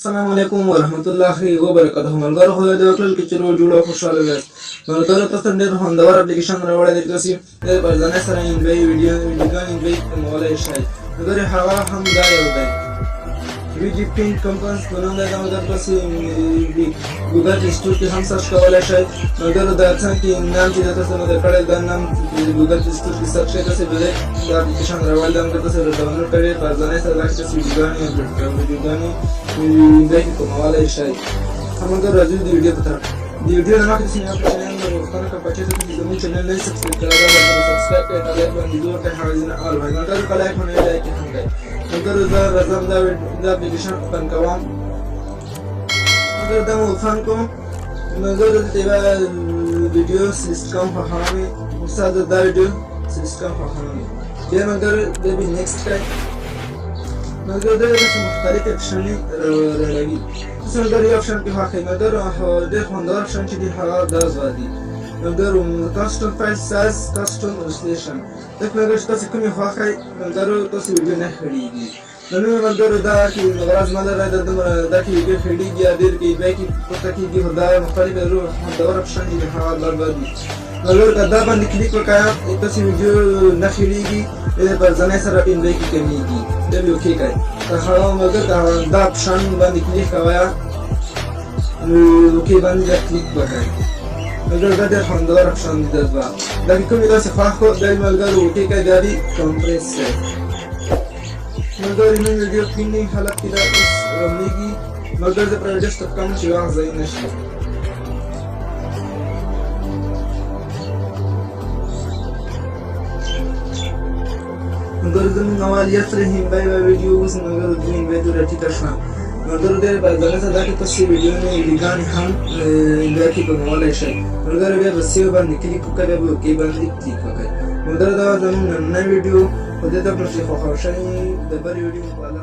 السلام علیکم ورحمت الله وبرکاته. ملګرو خو د وکړل کې چې روز جوړه خوشاله وي. ملګرو تاسو ډېر خوندور اپلیکیشن راوړی دی تاسو په ځانه سره ویډیوګانې به کومولای شئ. ملګرو هغه هم دا یو دی ویډیو پین کمپنس په نوم دی. دا ملګرو تاسو ګوګل اسټور کې هم سرچ کولای شئ. ملګرو دا څنګه نام چې تاسو نو د کړه دا نام ګوګل اسټور کې سرچ کړئ تاسو به دا اپلیکیشن راوړل دا تاسو ډاونلوډ کړئ په ځانه سره راځي تاسو ویډیوګانې देखिए कमाल है शायद हम अगर राजू दी वीडियो पता दी वीडियो ना किसी ने आपके चैनल में बताना का बच्चे तो किसी जमीन चैनल नहीं सब्सक्राइब करा सब्सक्राइब कर डाले पर वीडियो के हाजिर और भाई अगर कल लाइक होने लाइक हम गए अगर उधर रजम दा एप्लीकेशन ओपन करवाम अगर दम ओपन को मगर तेरा वीडियो सिस्टम हमारे उस्ताद दा वीडियो सिस्टम हमारे ये मगर दे भी नेक्स्ट टाइम मगर ده مختلف اپشن روی مثلا در یه اپشن که حقی مگر ده خوندار اپشن که دی حقا در زادی مگر کاستم فایل ساز کاستم انستلیشن ده مگر کسی کمی حقی مگر کسی ویدیو نخریدی نمی مگر ده که مگر از مادر را ده که ویدیو خریدی یا دیر که باقی پتا که دی خدا مختلف رو خوندار اپشن که دی حقا در زادی مگر کدا بند کلیک وکایا کسی ویدیو نخریدی پر زنه سره پین باقی کمیگی ده بھی اوکی کئی خواهم مگر دا اپشن باندې کلیک کوایا اوکی باندې دا کلیک بکای مگر دا ډېر خوندور اپشن دی دا کومې داسې خوښ خو دا ملګر اوکی کئی دا دی کمپریس کئی مگر اینو ویډیو پینې حالت کې دا اوس راولیږي مگر زه پر ډیسکټاپ کوم چې وخت ځای نشته मगर जमीन नवालियत रही भाई वीडियो उस मगर जमीन पे तो रटी करना मगर दे बदलने से दाके तो वीडियो में लिगान हम इंडिया को नवाले शे मगर वे बस ये बार निकली को करे वो के बार निकली को करे मगर दा जमीन नया वीडियो खुद तो अपने से खाओ शे दबर वीडियो वाला